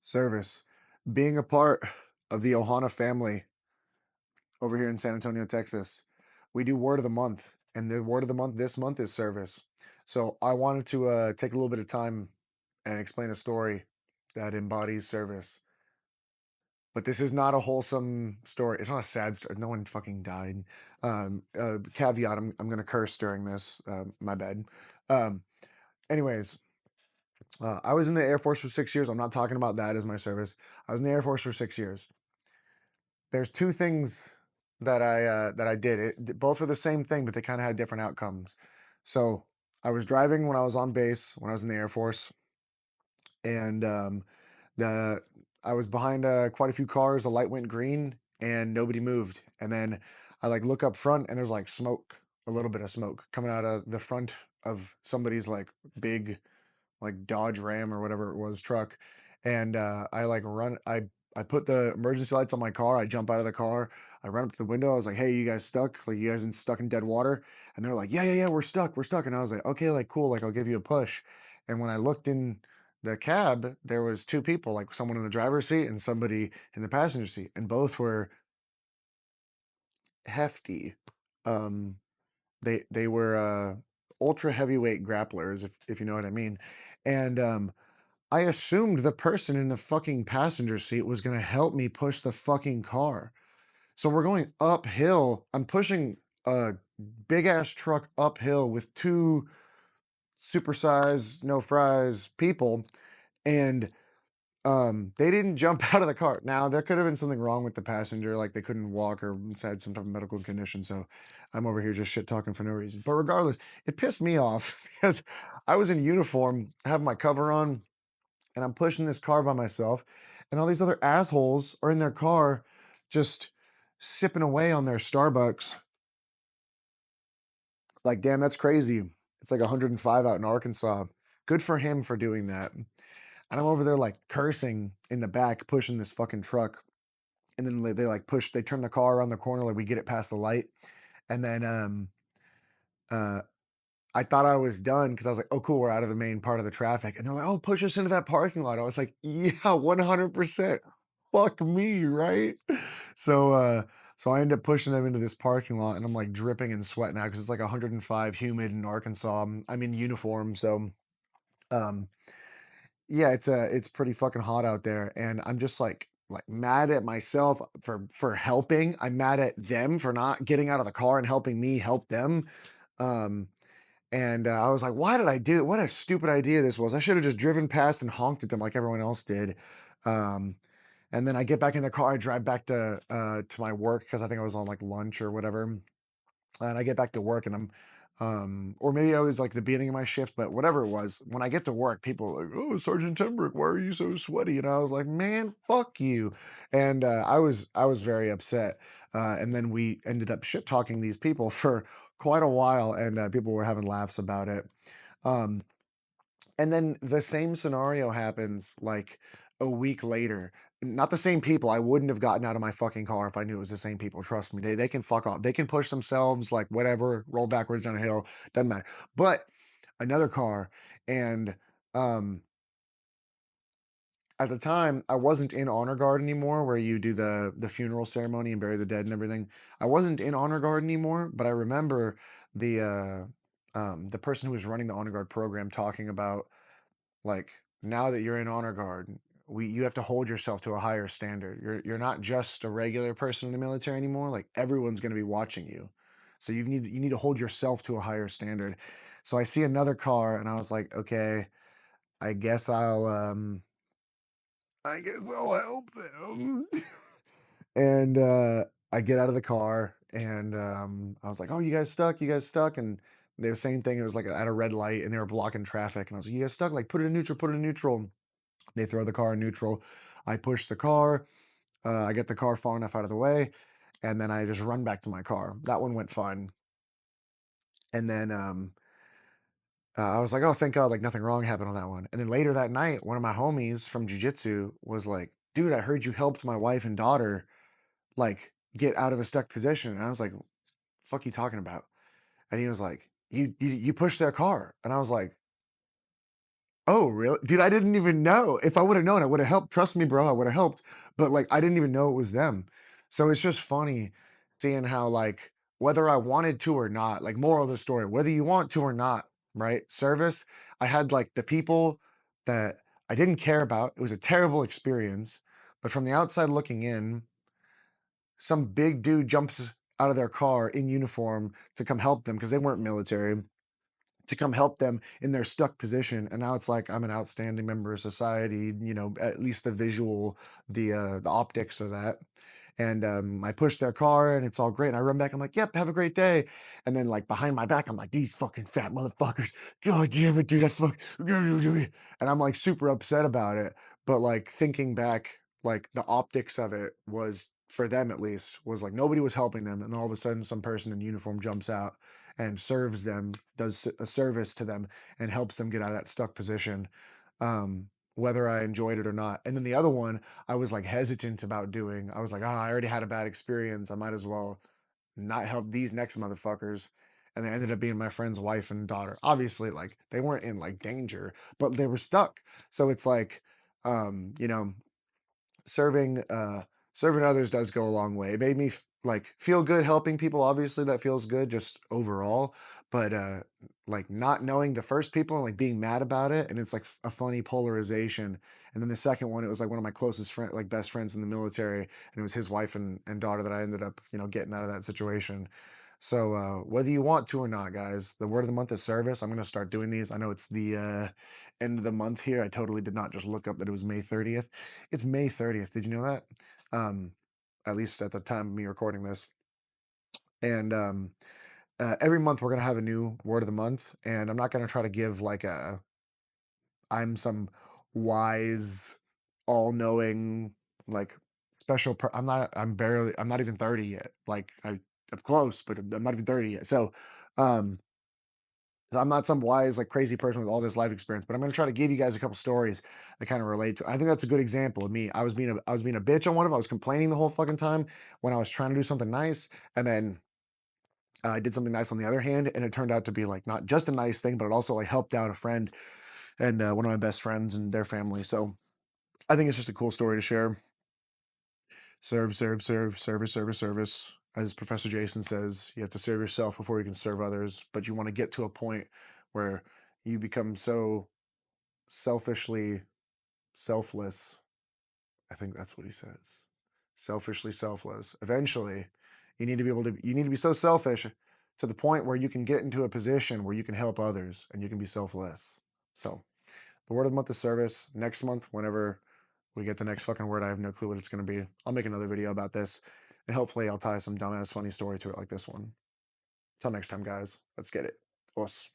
Service. Being a part of the Ohana family over here in San Antonio, Texas, we do word of the month, and the word of the month this month is service. So I wanted to take a little bit of time and explain a story that embodies service. But this is not a wholesome story. It's not a sad story. No one fucking died. Caveat: I'm going to curse during this. My bad. Um, anyways, I was in the Air Force for 6 years. I'm not talking about that as my service. I was in the Air Force for 6 years. There's two things that I did. Both were the same thing, but they kind of had different outcomes. So I was driving when I was on base when I was in the Air Force, and the I was behind quite a few cars. The light went green, and nobody moved. And then I like look up front, and there's like smoke, a little bit of smoke coming out of the front of somebody's like big like Dodge Ram or whatever it was truck, and I like run. I put the emergency lights on my car. I jump out of the car. I run up to the window. I was like, "Hey, you guys stuck? Like, you guys stuck in dead water?" And they're like, "Yeah, we're stuck. We're stuck." And I was like, "Okay, like cool. Like, I'll give you a push." And when I looked in the cab, there was two people, like someone in the driver's seat and somebody in the passenger seat, and both were hefty. Um, they were ultra heavyweight grapplers, if you know what I mean, and I assumed the person in the fucking passenger seat was gonna help me push the fucking car. So we're going uphill. I'm pushing a big ass truck uphill with two supersized, no fries people, and they didn't jump out of the car. Now there could have been something wrong with the passenger, like they couldn't walk or had some type of medical condition. So I'm over here just shit talking for no reason. But regardless, it pissed me off because I was in uniform, I have my cover on, and I'm pushing this car by myself, and all these other assholes are in their car just sipping away on their Starbucks. Like, damn, that's crazy. It's like 105 out in Arkansas. Good for him for doing that. And I'm over there like cursing in the back, pushing this fucking truck. And then they like push, they turn the car around the corner, like we get it past the light. And then uh I thought I was done because I was like, oh, cool, we're out of the main part of the traffic. And they're like, oh, push us into that parking lot. I was like, yeah, 100%. Fuck me, right? So, so I end up pushing them into this parking lot, and I'm like dripping and sweating out because it's like 105 humid in Arkansas. I'm in uniform, so um, yeah, it's pretty fucking hot out there, and I'm just like mad at myself for helping. I'm mad at them for not getting out of the car and helping me help them. Um, and, I was like, "Why did I do what a stupid idea this was. I should have just driven past and honked at them like everyone else did." Um, and then I get back in the car, I drive back to my work because I think I was on, like, lunch or whatever, and I get back to work and or maybe I was, like, the beginning of my shift, but whatever it was, when I get to work, people are like, "Oh, Sergeant Timbrick, why are you so sweaty?" And I was like, "Man, fuck you." And, I was very upset, and then we ended up shit talking these people for quite a while, and, people were having laughs about it. Um, and then the same scenario happens like a week later. Not the same people. I wouldn't have gotten out of my fucking car if I knew it was the same people. Trust me. They can fuck off. They can push themselves like whatever, roll backwards down a hill, doesn't matter. But another car, and um at the time I wasn't in honor guard anymore, where you do the funeral ceremony and bury the dead and everything. I wasn't in honor guard anymore, but I remember the person who was running the honor guard program talking about, like, now that you're in honor guard, you have to hold yourself to a higher standard. You're not just a regular person in the military anymore. Like, everyone's going to be watching you. So you need to hold yourself to a higher standard. So I see another car and I was like, okay, I guess I'll help them. And I get out of the car and I was like, "Oh, you guys stuck? You guys stuck?" And they were saying thing. It was like at a red light and they were blocking traffic. And I was like, "You guys stuck? Like, put it in neutral. Put it in neutral." They throw the car in neutral. I push the car. I get the car far enough out of the way, and then I just run back to my car. That one went fine. And then I was like, "Oh, thank God! Like, nothing wrong happened on that one." And then later that night, one of my homies from jujitsu was like, "Dude, I heard you helped my wife and daughter like get out of a stuck position." And I was like, "Fuck you talking about?" And he was like, "You pushed their car." And I was like, Oh, really? Dude, I didn't even know. If I would've known, I would've helped. Trust me, bro, I would've helped. But, like, I didn't even know it was them. So it's just funny seeing how, like, whether I wanted to or not, like, moral of the story, whether you want to or not, right? Service, I had, like, the people that I didn't care about. It was a terrible experience. But from the outside looking in, some big dude jumps out of their car in uniform to come help them because they weren't military, to come help them in their stuck position. And now it's like I'm an outstanding member of society, at least the visual, the optics of that. And I push their car and it's all great. And I run back, I'm like, yep, have a great day. And then like behind my back, I'm like, these fucking fat motherfuckers. God damn it, dude. I fuck and I'm like super upset about it. But like thinking back, like the optics of it was for them at least, was like nobody was helping them. And then all of a sudden some person in uniform jumps out and serves them, does a service to them, and helps them get out of that stuck position, whether I enjoyed it or not. And then the other one, I was like hesitant about doing. I was like, I already had a bad experience. I might as well not help these next motherfuckers. And they ended up being my friend's wife and daughter. Obviously, like they weren't in like danger, but they were stuck. So it's like, you know, serving serving others does go a long way. It made me like feel good helping people. Obviously that feels good just overall, but like not knowing the first people and like being mad about it, and it's like a funny polarization. And then the second one, it was like one of my closest friend, like best friends in the military, and it was his wife and daughter that I ended up getting out of that situation. So whether you want to or not, guys, the word of the month is service. I'm going to start doing these. I know it's the end of the month here. I totally did not just look up that it was May 30th. It's May 30th. Did you know that? Um, at least at the time of me recording this. And every month we're going to have a new word of the month. And I'm not going to try to give like I'm some wise, all knowing, like I'm not, I'm not even 30 yet. Like I'm close, but I'm not even 30 yet. Um, so I'm not some wise, like crazy person with all this life experience, but I'm going to try to give you guys a couple stories that kind of relate to. I think that's a good example of me. I was being a bitch on one of them. I was complaining the whole fucking time when I was trying to do something nice, and then I did something nice on the other hand, and it turned out to be like not just a nice thing, but it also like helped out a friend and one of my best friends and their family. So I think it's just a cool story to share. Serve, serve, serve, service, service, service. As Professor Jason says, you have to serve yourself before you can serve others, but you want to get to a point where you become so selfishly selfless. I think that's what he says. Selfishly selfless. Eventually, you need to be so selfish to the point where you can get into a position where you can help others and you can be selfless. So, the word of the month is service. Next month, whenever we get the next fucking word, I have no clue what it's going to be. I'll make another video about this and hopefully I'll tie some dumbass funny story to it like this one. Till next time, guys. Let's get it. Us.